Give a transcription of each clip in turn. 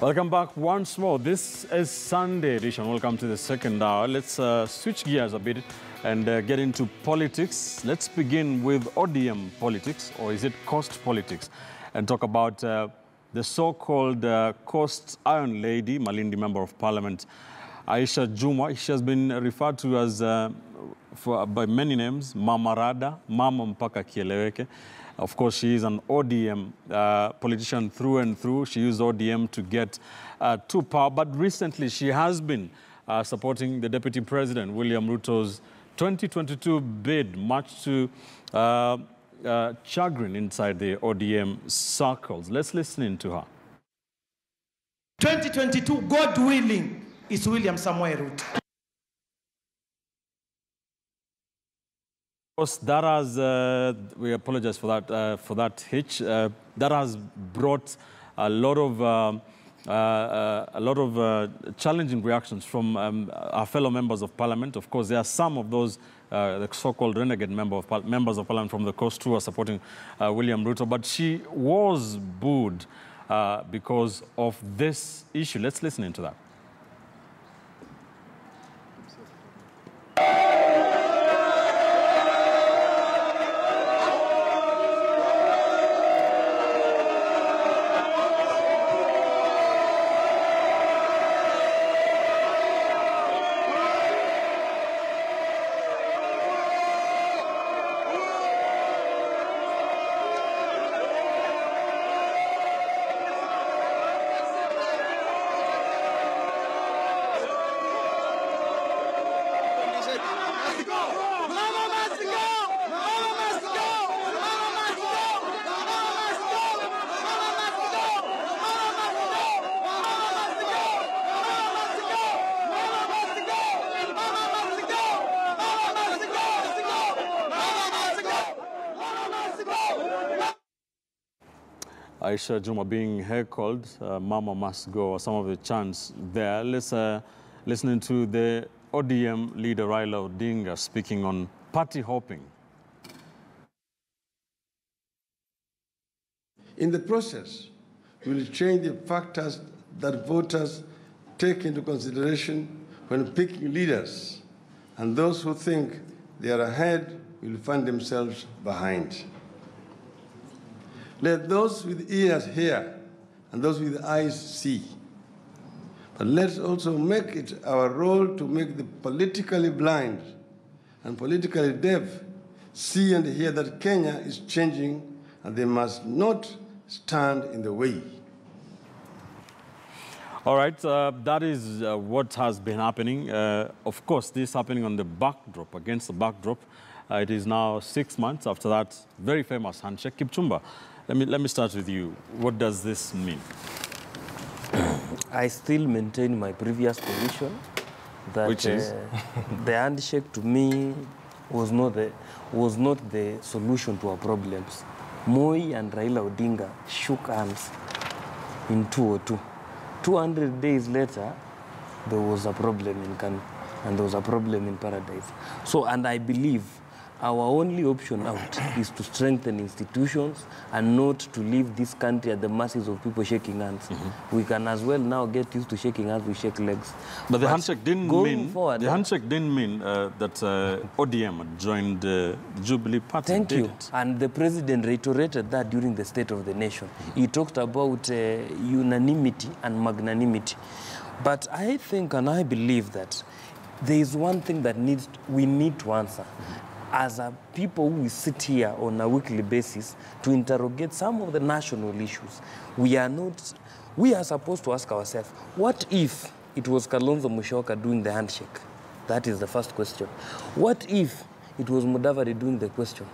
Welcome back once more. This is Sunday edition. Welcome to the second hour. Let's switch gears a bit and get into politics. Let's begin with ODM politics, or is it coast politics, and talk about the so-called Coast Iron Lady, Malindi Member of Parliament, Aisha Jumwa. She has been referred to as by many names, Mama Rada, Mama Mpaka Kieleweke. Of course, she is an ODM politician through and through. She used ODM to get to power. But recently, she has been supporting the Deputy President, William Ruto's 2022 bid, much to chagrin inside the ODM circles. Let's listen in to her. 2022, God willing, is William Samoei Ruto. That has, we apologize for that hitch. That has brought a lot of challenging reactions from our fellow members of Parliament. Of course, there are some of those the so-called renegade members of Parliament from the coast who are supporting William Ruto, but she was booed because of this issue. Let's listen into that. Aisha Jumwa being heckled, Mama must go, some of the chants there. Let's listen to the ODM leader Raila Odinga speaking on party hopping. In the process, we will change the factors that voters take into consideration when picking leaders, and those who think they are ahead will find themselves behind. Let those with ears hear and those with eyes see. But let's also make it our role to make the politically blind and politically deaf see and hear that Kenya is changing and they must not stand in the way. All right, that is what has been happening. Of course, this is happening on the backdrop, against the backdrop. It is now 6 months after that very famous handshake. Kipchumba, let me start with you. What does this mean? I still maintain my previous position that which is? The handshake to me was not the solution to our problems. Moi and Raila Odinga shook hands in 2002. 200 days later, there was a problem in Kanu, and there was a problem in Paradise. So, and I believe our only option out is to strengthen institutions and not to leave this country at the mercies of people shaking hands. Mm-hmm. We can as well now get used to shaking hands, we shake legs. But the handshake didn't mean that ODM had joined the Jubilee Party. Thank you. And the president reiterated that during the State of the Nation. Mm-hmm. He talked about unanimity and magnanimity. But I think and I believe that there is one thing that we need to answer. Mm-hmm. As a people who sit here on a weekly basis to interrogate some of the national issues, we are supposed to ask ourselves, what if it was Kalonzo Musyoka doing the handshake? That is the first question. What if it was Mudavadi doing the question?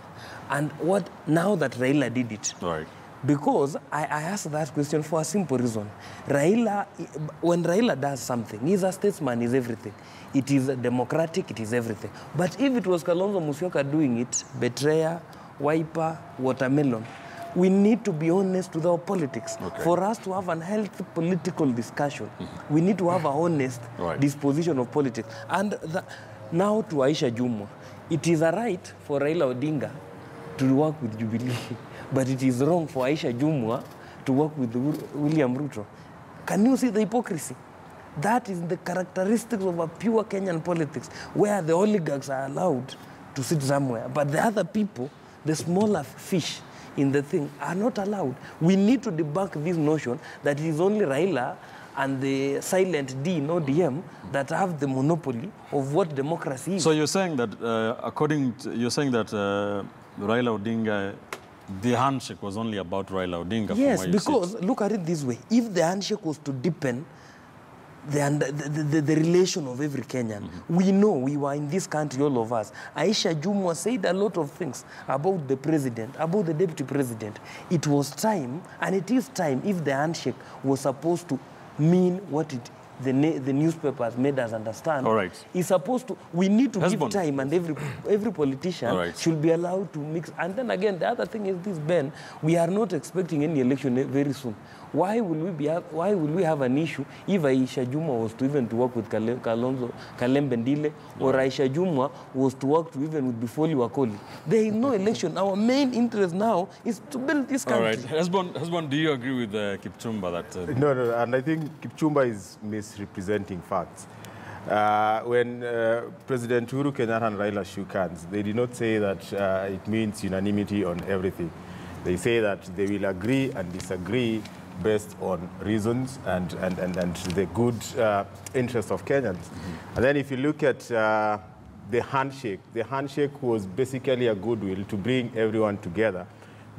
And what now that Raila did it? Right. Because I asked that question for a simple reason. When Raila does something, he's a statesman, he's everything. It is democratic, it is everything. But if it was Kalonzo Musyoka doing it, betrayer, wiper, watermelon, we need to be honest with our politics. Okay. For us to have a healthy political discussion, we need to have an honest disposition of politics. And now to Aisha Jumwa, it is a right for Raila Odinga to work with Jubilee. But it is wrong for Aisha Jumwa to work with William Ruto. Can you see the hypocrisy? That is the characteristics of a pure Kenyan politics, where the oligarchs are allowed to sit somewhere, but the other people, the smaller fish in the thing, are not allowed. We need to debunk this notion that it is only Raila and the silent D in ODM that have the monopoly of what democracy is. So you're saying that, Raila Odinga, the handshake was only about Raila Odinga? Yes, because look at it this way. If the handshake was to deepen the relation of every Kenyan, we know, we were in this country, all of us. Aisha Jumwa said a lot of things about the president, about the deputy president. It was time, and it is time, if the handshake was supposed to mean what the newspapers made us understand. All right. It's supposed to, we need to give time, and every politician should be allowed to mix. And then again, the other thing is this, Ben, we are not expecting any election very soon. Why will we have an issue if Aisha Jumwa was to even to work with Kalembe Ndile, or Aisha Jumwa was to work to even with Bifoli Wakoli? There is no election. Our main interest now is to build this country. All right. Husband, do you agree with Kipchumba that... No, and I think Kipchumba is misrepresenting facts. When President Uhuru Kenyatta and Raila shook hands, they did not say that it means unanimity on everything. They say that they will agree and disagree based on reasons and the good interests of Kenyans. And then if you look at the handshake was basically a goodwill to bring everyone together,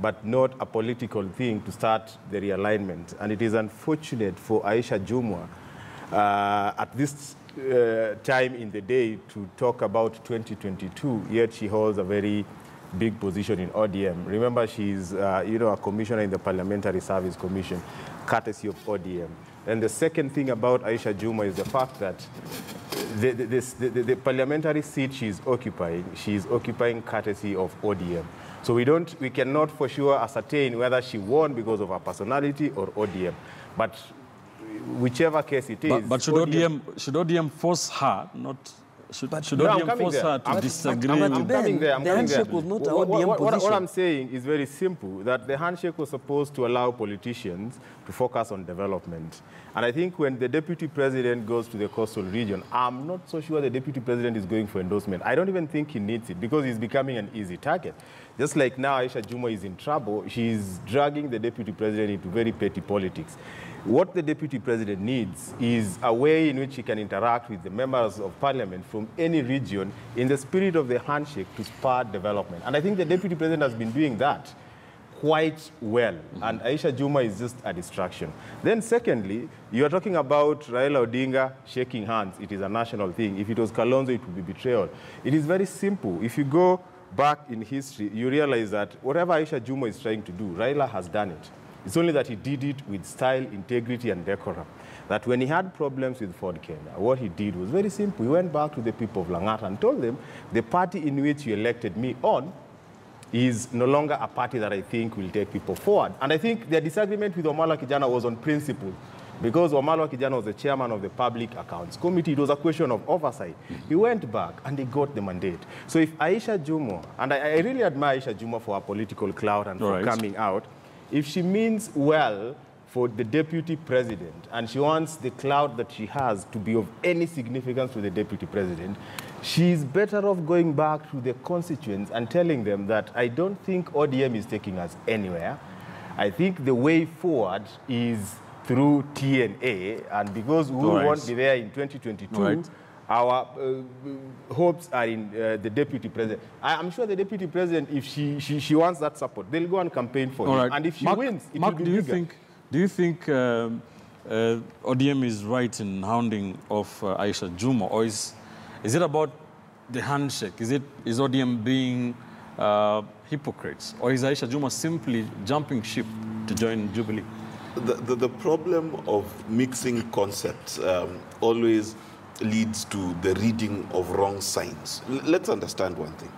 but not a political thing to start the realignment. And it is unfortunate for Aisha Jumwa at this time in the day to talk about 2022, yet she holds a very big position in ODM. Remember, she's a commissioner in the Parliamentary Service Commission, courtesy of ODM. And the second thing about Aisha Jumwa is the fact that the parliamentary seat she's occupying courtesy of ODM. So we cannot for sure ascertain whether she won because of her personality or ODM. But whichever case it is... But should ODM force her, not... Should ODM force her to disagree? I'm coming there. The handshake was not an ODM position. What I'm saying is very simple, that the handshake was supposed to allow politicians to focus on development. And I think when the deputy president goes to the coastal region, I'm not so sure the deputy president is going for endorsement. I don't even think he needs it, because he's becoming an easy target. Just like now Aisha Jumwa is in trouble, she's dragging the deputy president into very petty politics. What the deputy president needs is a way in which he can interact with the members of parliament from any region in the spirit of the handshake to spur development. And I think the deputy president has been doing that quite well. And Aisha Jumwa is just a distraction. Then secondly, you are talking about Raila Odinga shaking hands. It is a national thing. If it was Kalonzo, it would be betrayal. It is very simple. If you go back in history, you realize that whatever Aisha Jumwa is trying to do, Raila has done it. It's only that he did it with style, integrity, and decorum. That when he had problems with Ford Kenya, what he did was very simple. He went back to the people of Lang'ata and told them, the party in which you elected me on is no longer a party that I think will take people forward. And I think the disagreement with Wamalwa Kijana was on principle. Because Wamalwa Kijana was the chairman of the Public Accounts Committee, it was a question of oversight. He went back and he got the mandate. So if Aisha Jumwa, and I really admire Aisha Jumwa for her political clout and for coming out, if she means well for the deputy president and she wants the clout that she has to be of any significance to the deputy president, she's better off going back to the constituents and telling them that I don't think ODM is taking us anywhere. I think the way forward is through TNA, and because we won't be there in 2022, our hopes are in the deputy president. I'm sure the deputy president, if she wants that support, they'll go and campaign for him. And if she wins, it will be bigger. Do you think ODM is right in hounding of Aisha Jumwa, or is it about the handshake? Is ODM being hypocrites, or is Aisha Jumwa simply jumping ship to join Jubilee? The problem of mixing concepts always leads to the reading of wrong signs. Let's understand one thing.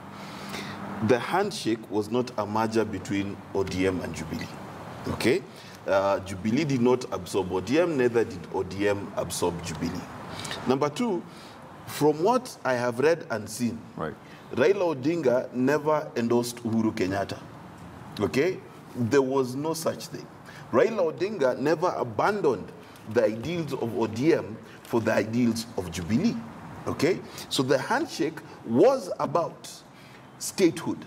The handshake was not a merger between ODM and Jubilee. Okay? Jubilee did not absorb ODM, neither did ODM absorb Jubilee. Number two, from what I have read and seen, Raila Odinga never endorsed Uhuru Kenyatta. Okay? There was no such thing. Raila Odinga never abandoned the ideals of ODM for the ideals of Jubilee. Okay? So the handshake was about statehood.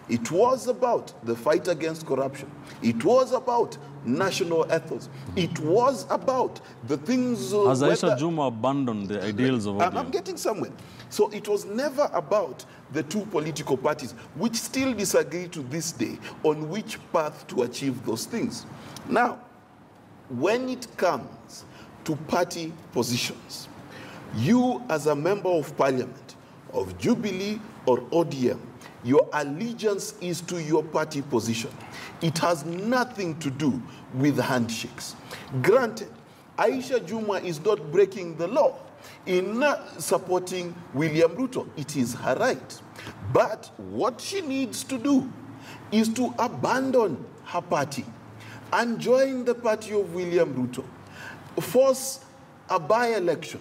It was about the fight against corruption. It was about national ethos. It was about the things... Has Aisha Juma abandoned the ideals of ODM? I'm getting somewhere. So it was never about the two political parties, which still disagree to this day on which path to achieve those things. Now, when it comes to party positions, you as a member of parliament, of Jubilee or ODM, your allegiance is to your party position. It has nothing to do with handshakes. Granted, Aisha Juma is not breaking the law in supporting William Ruto. It is her right. But what she needs to do is to abandon her party and join the party of William Ruto, force a by-election,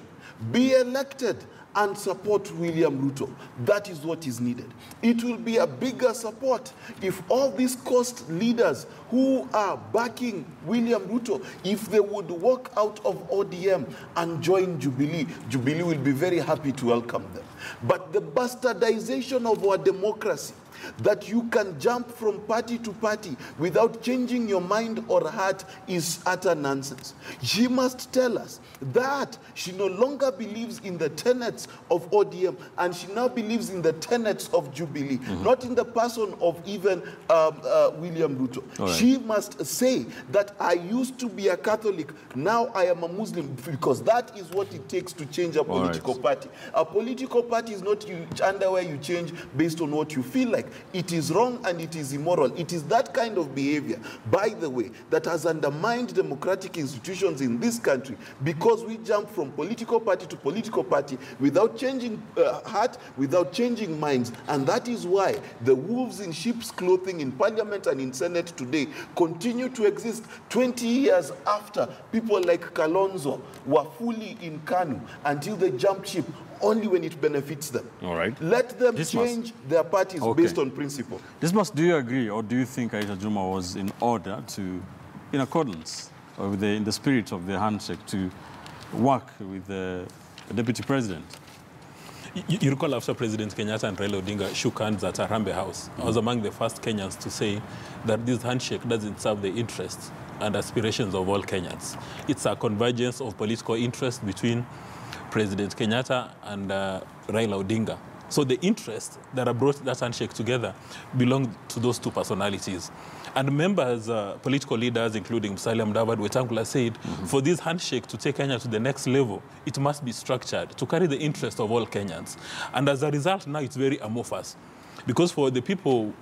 be elected and support William Ruto. That is what is needed. It will be a bigger support if all these coast leaders who are backing William Ruto, if they would walk out of ODM and join Jubilee, Jubilee will be very happy to welcome them. But the bastardization of our democracy, that you can jump from party to party without changing your mind or heart, is utter nonsense. She must tell us that she no longer believes in the tenets of ODM, and she now believes in the tenets of Jubilee, not in the person of even William Ruto. Right. She must say that I used to be a Catholic, now I am a Muslim, because that is what it takes to change a political party. A political party is not underwear you change based on what you feel like. It is wrong and it is immoral. It is that kind of behavior, by the way, that has undermined democratic institutions in this country, because we jump from political party to political party without changing heart, without changing minds. And that is why the wolves in sheep's clothing in Parliament and in Senate today continue to exist 20 years after people like Kalonzo were fully in KANU, until they jump ship only when it benefits them. All right. Let them change their parties based on principle. Do you agree, or do you think Aisha Juma was in order to, in accordance with in the spirit of the handshake, to work with the deputy president? You recall after President Kenyatta and Raila Odinga shook hands at Harambee House, I was among the first Kenyans to say that this handshake doesn't serve the interests and aspirations of all Kenyans. It's a convergence of political interest between President Kenyatta and Raila Odinga. So the interests that have brought that handshake together belong to those two personalities. And members, political leaders, including Musalia Mudavadi, Wetangula, said, for this handshake to take Kenya to the next level, it must be structured to carry the interest of all Kenyans. And as a result, now it's very amorphous. Because for the people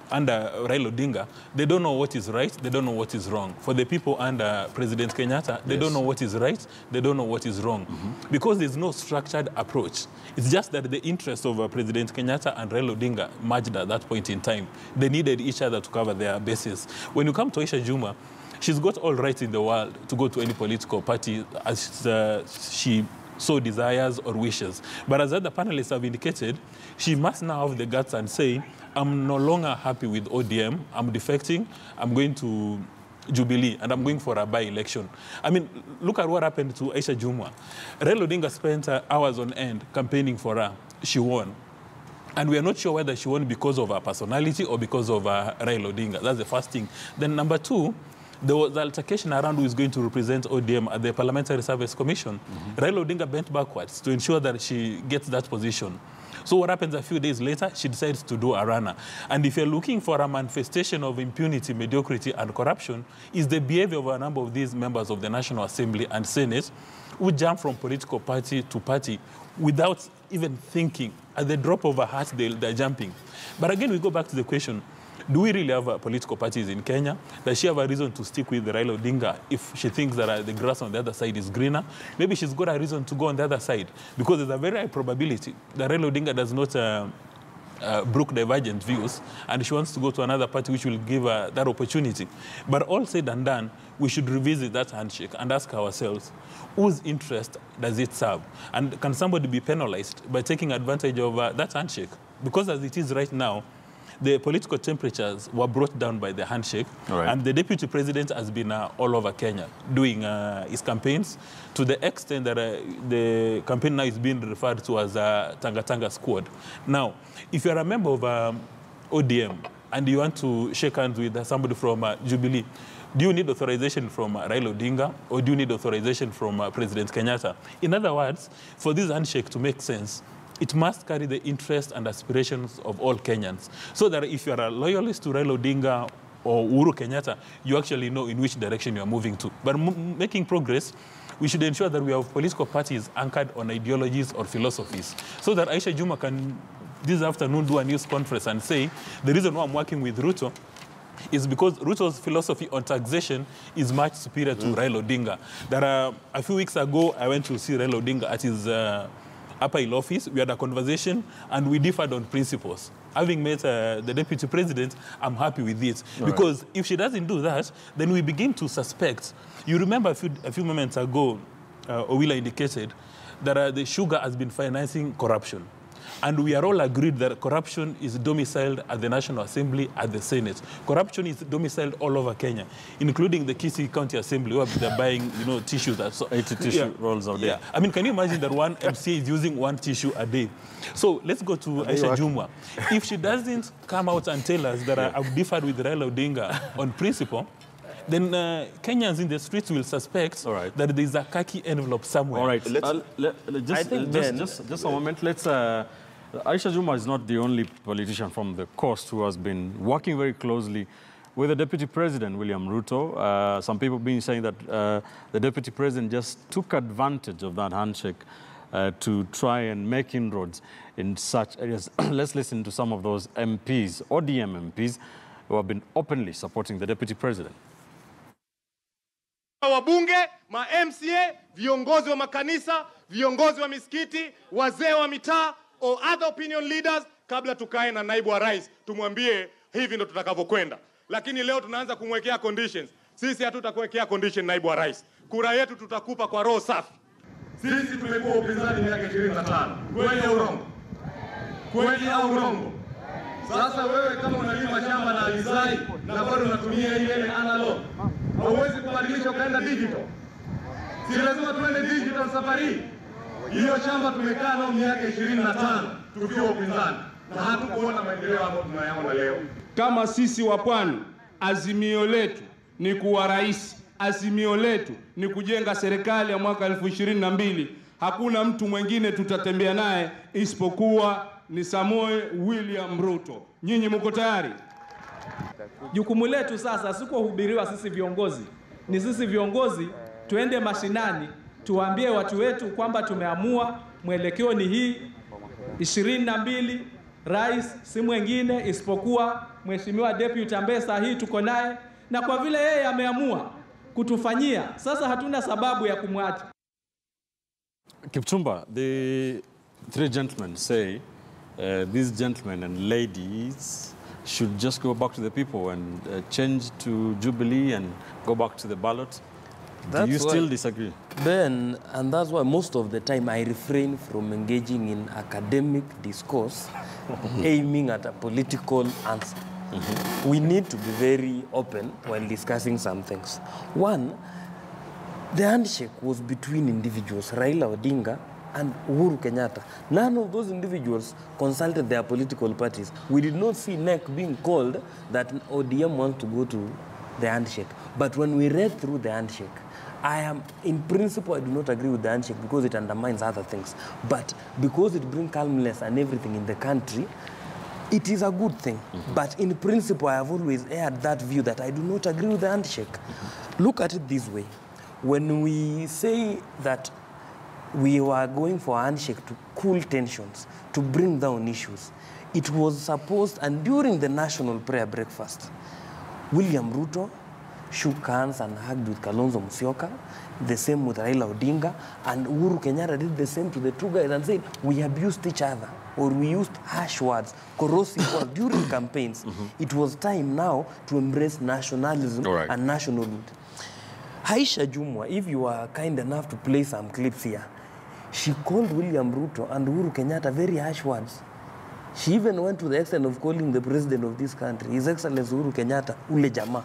under Raila Odinga, they don't know what is right, they don't know what is wrong. For the people under President Kenyatta, they don't know what is right, they don't know what is wrong. Because there's no structured approach. It's just that the interests of President Kenyatta and Raila Odinga merged at that point in time. They needed each other to cover their bases. When you come to Aisha Juma, she's got all right in the world to go to any political party as she so desires or wishes. But as other panelists have indicated, she must now have the guts and say, I'm no longer happy with ODM, I'm defecting, I'm going to Jubilee, and I'm going for a by-election. I mean, look at what happened to Aisha Juma. Raila Odinga spent hours on end campaigning for her. She won. And we are not sure whether she won because of her personality or because of Raila Odinga. That's the first thing. Then number two, there was altercation around who is going to represent ODM at the Parliamentary Service Commission. Raila Odinga bent backwards to ensure that she gets that position. So what happens a few days later? She decides to do a runner. And if you're looking for a manifestation of impunity, mediocrity, and corruption, is the behavior of a number of these members of the National Assembly and Senate who jump from political party to party without even thinking. At the drop of a hat, they're jumping. But again, we go back to the question, do we really have political parties in Kenya? Does she have a reason to stick with Raila Odinga if she thinks that the grass on the other side is greener? Maybe she's got a reason to go on the other side, because there's a very high probability that Raila Odinga does not brook divergent views, and she wants to go to another party which will give her that opportunity. But all said and done, we should revisit that handshake and ask ourselves, whose interest does it serve? And can somebody be penalized by taking advantage of that handshake? Because as it is right now, the political temperatures were brought down by the handshake. Right. And the deputy president has been all over Kenya doing his campaigns to the extent that the campaign now is being referred to as a Tanga Tanga squad. Now, if you're a member of ODM and you want to shake hands with somebody from Jubilee, do you need authorization from Raila Odinga or do you need authorization from President Kenyatta? In other words, for this handshake to make sense, it must carry the interests and aspirations of all Kenyans. So that if you are a loyalist to Raila Odinga or Uhuru Kenyatta, you actually know in which direction you are moving to. But making progress, we should ensure that we have political parties anchored on ideologies or philosophies. So that Aisha Juma can this afternoon do a news conference and say, the reason why I'm working with Ruto is because Ruto's philosophy on taxation is much superior to Raila Odinga. There are, a few weeks ago, I went to see Raila Odinga at his Upper Hill office. We had a conversation and we differed on principles. Having met the deputy president, I'm happy with it. Because if she doesn't do that, then we begin to suspect. You remember a few moments ago, Owila indicated that the sugar has been financing corruption. And we are all agreed that corruption is domiciled at the National Assembly, at the Senate. Corruption is domiciled all over Kenya, including the Kisii County Assembly, where they're buying, tissues. 80 tissue rolls a day. Yeah. I mean, can you imagine that one MCA is using one tissue a day? So let's go to Aisha Jumwa. If she doesn't come out and tell us that I've differed with Raila Odinga on principle, then Kenyans in the streets will suspect that there is a khaki envelope somewhere. All right. Just a moment. Let's. Aisha Juma is not the only politician from the coast who has been working very closely with the Deputy President, William Ruto. Some people have been saying that the Deputy President just took advantage of that handshake to try and make inroads in such areas. Let's listen to some of those MPs, ODM MPs, who have been openly supporting the Deputy President. Wabunge, ma-MCA, viongozi wa makanisa, viongozi wa misikiti, wazee wa mitaa, or other opinion leaders, kabla tukae na naibu wa rais, tumwambie hivi ndo tutakavyokwenda. Lakini leo tunaanza kumwekea conditions. Sisi hatutakuwekea condition naibu wa rais. Kura yetu tutakupa kwa roho safi. Sisi tumekuwa upinzani miaka 25. Kweli au urongo? Kweli au urongo? Sasa wewe kama unalima shamba na alizai na bado unatumia ile analog, hauwezi kubadilisha ukaenda digital. Si lazima tuende digital safari. Hiyo shamba tumekaa nao miaka 25 tukiwa upinzani na hatukuona maendeleo ambayo tunayaona leo. Kama sisi wa Pwani, azimio letu ni kuwa rais, azimio letu ni kujenga serikali ya mwaka 2022. Hakuna mtu mwingine tutatembea naye isipokuwa ni Samoei William Ruto. Nyinyi mko tayari? Jukumu letu sasa si kuhubiriwa sisi viongozi. Ni sisi viongozi tuende mashinani, tuwaambie watu wetu kwamba tumeamua mwelekeo ni hii 22, rais si mwingine isipokuwa Mheshimiwa Deputy ambaye saa hii tuko naye, na kwa vile yeye ameamua kutufanyia, sasa hatuna sababu ya kumwacha. Kipchumba, the three gentlemen say these gentlemen and ladies should just go back to the people and change to Jubilee and go back to the ballot. Do you still disagree? Ben, and that's why most of the time I refrain from engaging in academic discourse aiming at a political answer. We need to be very open while discussing some things. One, the handshake was between individuals, Raila Odinga and Uhuru Kenyatta. None of those individuals consulted their political parties. We did not see NEC being called that ODM wants to go to the handshake. But when we read through the handshake, in principle, I do not agree with the handshake because it undermines other things. But because it brings calmness and everything in the country, it is a good thing. But in principle, I have always aired that view that I do not agree with the handshake. Look at it this way. When we say that we were going for a handshake to cool tensions, to bring down issues, it was supposed, and during the national prayer breakfast, William Ruto shook hands and hugged with Kalonzo Musyoka, the same with Raila Odinga, and Uhuru Kenyatta did the same to the two guys and said, we abused each other, or we used harsh words, corrosive words during campaigns. It was time now to embrace nationalism and nationalhood. Aisha Jumwa, if you are kind enough to play some clips here, she called William Ruto and Uhuru Kenyatta very harsh words. She even went to the extent of calling the president of this country, His Excellency Uhuru Kenyatta, ule jamaa.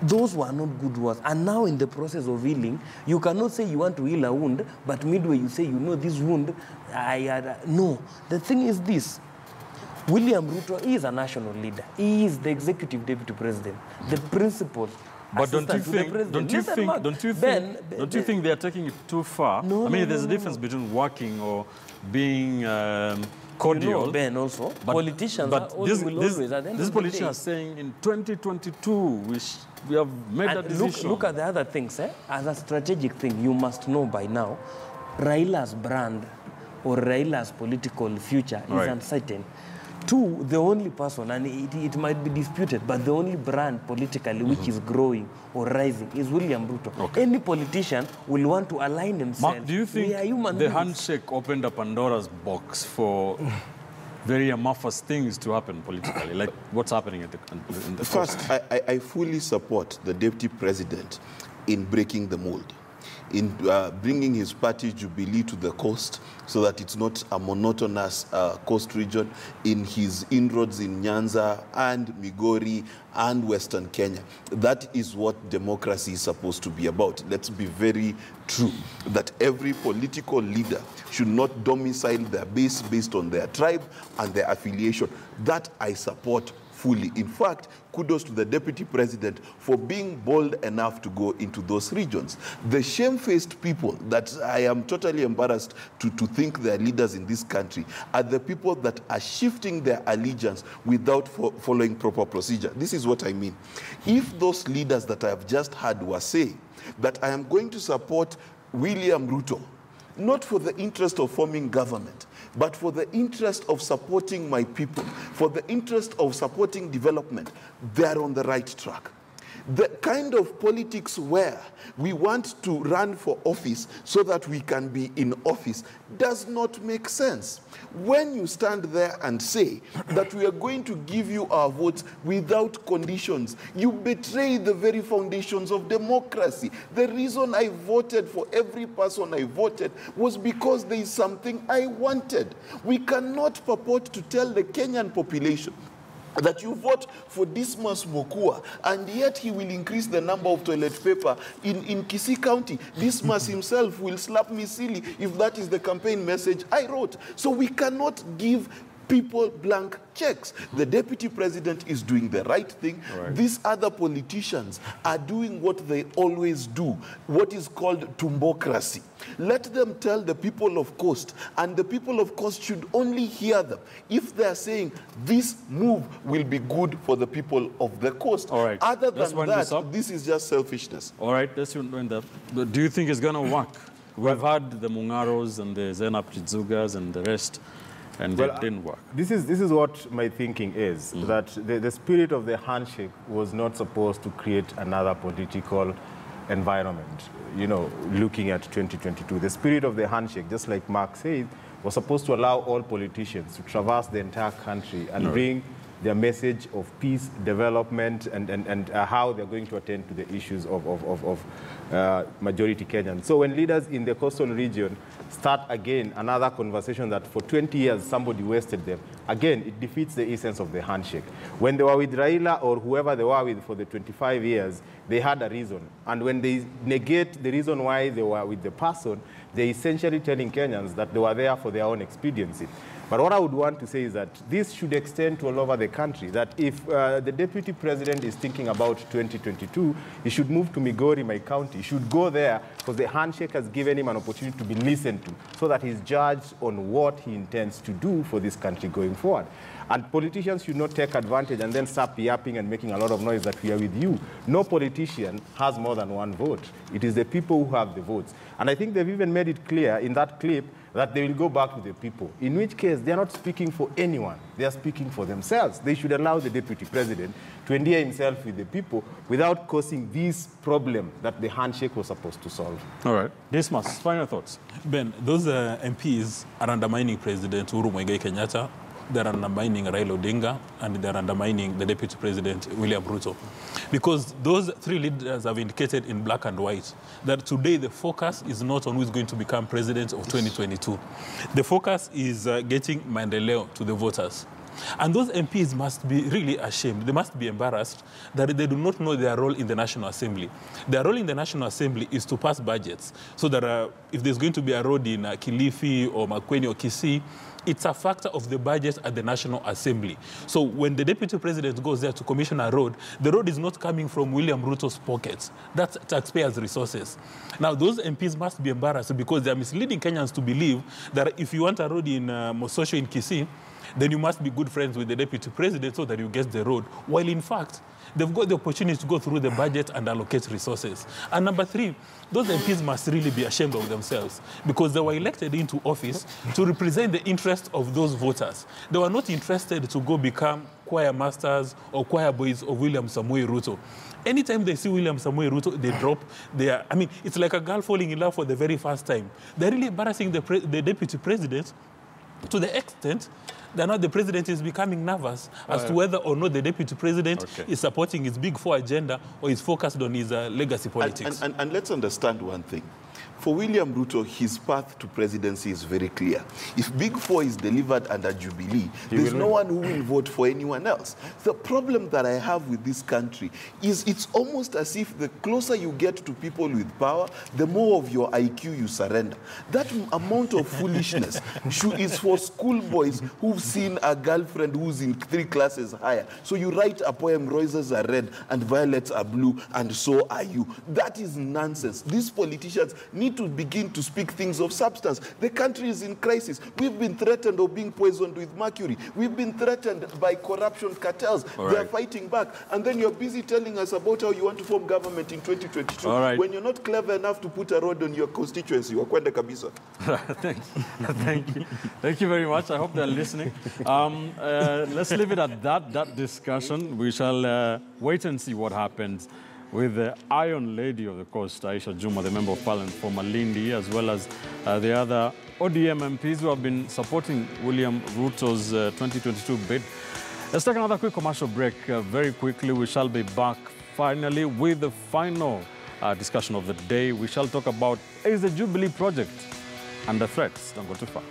Those were not good words. And now in the process of healing, you cannot say you want to heal a wound, but midway you say, you know, this wound, no. The thing is this. William Ruto is a national leader. He is the executive deputy president, the principal. But don't you think they are taking it too far? No, I mean, no, there's a difference between working or being cordial. You know, Ben, also, politicians will always, at the end this of the politician day, is saying in 2022, we have made a decision. Look at the other things. As a strategic thing, you must know by now, Raila's brand or Raila's political future is uncertain. Two, the only person, and it might be disputed, but the only brand politically which is growing or rising is William Ruto. Okay. Any politician will want to align himself. Mark, do you think the handshake opened a Pandora's box for very amorphous things to happen politically, like what's happening in the First, I fully support the deputy president in breaking the mold, in bringing his party Jubilee to the coast so that it's not a monotonous coast region, in his inroads in Nyanza and Migori and Western Kenya. That is what democracy is supposed to be about. Let's be very true that every political leader should not domicile their base based on their tribe and their affiliation. That I support fully. In fact, kudos to the deputy president for being bold enough to go into those regions. The shamefaced people that I am totally embarrassed to think they are leaders in this country are the people that are shifting their allegiance without following proper procedure. This is what I mean. If those leaders that I have just heard were saying that I am going to support William Ruto, not for the interest of forming government, but for the interest of supporting my people, for the interest of supporting development, they are on the right track. The kind of politics where we want to run for office so that we can be in office does not make sense. When you stand there and say that we are going to give you our votes without conditions, you betray the very foundations of democracy. The reason I voted for every person I voted was because there is something I wanted. We cannot purport to tell the Kenyan population that you vote for Dismas Mokua, and yet he will increase the number of toilet paper in Kisii County. Dismas himself will slap me silly if that is the campaign message I wrote. So we cannot give people blank checks. The deputy president is doing the right thing. Right. These other politicians are doing what they always do, what is called tumbocracy. Let them tell the people of Coast, and the people of Coast should only hear them if they are saying this move will be good for the people of the Coast. All right. Other than that, this is just selfishness. All right, let's wind up. Do you think it's going to work? We've had the Mungaros and the Zenap Chizugas and the rest, and it didn't work. This is what my thinking is, that the spirit of the handshake was not supposed to create another political environment, you know, looking at 2022. The spirit of the handshake, just like Mark said, was supposed to allow all politicians to traverse the entire country and bring their message of peace, development, and how they're going to attend to the issues of majority Kenyans. So when leaders in the coastal region start again another conversation that for 20 years somebody wasted them, again, it defeats the essence of the handshake. When they were with Raila or whoever they were with for the 25 years, they had a reason. And when they negate the reason why they were with the person, they're essentially telling Kenyans that they were there for their own expediency. But what I would want to say is that this should extend to all over the country, that if the deputy president is thinking about 2022, he should move to Migori, my county. He should go there because the handshake has given him an opportunity to be listened to so that he's judged on what he intends to do for this country going forward. And politicians should not take advantage and then start yapping and making a lot of noise that we are with you. No politician has more than one vote. It is the people who have the votes. And I think they've even made it clear in that clip that they will go back to the people, in which case they are not speaking for anyone. They are speaking for themselves. They should allow the deputy president to endear himself with the people without causing this problem that the handshake was supposed to solve. All right. Dismas, final thoughts. Ben, those MPs are undermining President Uhuru Kenyatta, they're undermining Raila Odinga and they're undermining the Deputy President, William Ruto. Because those three leaders have indicated in black and white that today the focus is not on who is going to become president of 2022. The focus is getting Mandeleo to the voters. And those MPs must be really ashamed. They must be embarrassed that they do not know their role in the National Assembly. Their role in the National Assembly is to pass budgets so that if there's going to be a road in Kilifi or Makueni or Kisii, it's a factor of the budget at the National Assembly. So when the Deputy President goes there to commission a road, the road is not coming from William Ruto's pockets. That's taxpayers' resources. Now, those MPs must be embarrassed because they're misleading Kenyans to believe that if you want a road in Mososho in Kisii, then you must be good friends with the Deputy President so that you get the road. While in fact, they've got the opportunity to go through the budget and allocate resources. And number three, those MPs must really be ashamed of themselves because they were elected into office to represent the interests of those voters. They were not interested to go become choir masters or choir boys of William Samoei Ruto. Anytime they see William Samoei Ruto, they drop their... I mean, it's like a girl falling in love for the very first time. They're really embarrassing the Deputy President to the extent that now the president is becoming nervous as to whether or not the Deputy President is supporting his Big Four agenda or is focused on his legacy politics. And let's understand one thing. For William Ruto, his path to presidency is very clear. If Big Four is delivered under Jubilee, there's no one who will vote for anyone else. The problem that I have with this country is it's almost as if the closer you get to people with power, the more of your IQ you surrender. That amount of foolishness is for schoolboys who've seen a girlfriend who's in 3 classes higher. So you write a poem, roses are red and violets are blue, and so are you. That is nonsense. These politicians need to begin to speak things of substance. The country is in crisis. We've been threatened of being poisoned with mercury. We've been threatened by corruption cartels. They're fighting back. And then you're busy telling us about how you want to form government in 2022. When you're not clever enough to put a road on your constituency. Wakwenda kabisa. Thank you. Thank you very much. I hope they're listening. Let's leave it at that discussion. We shall wait and see what happens with the Iron Lady of the Coast, Aisha Juma, the Member of Parliament for Malindi, as well as the other ODM MPs who have been supporting William Ruto's 2022 bid. Let's take another quick commercial break. Very quickly, we shall be back finally with the final discussion of the day. We shall talk about, is the Jubilee project under threat? Don't go too far.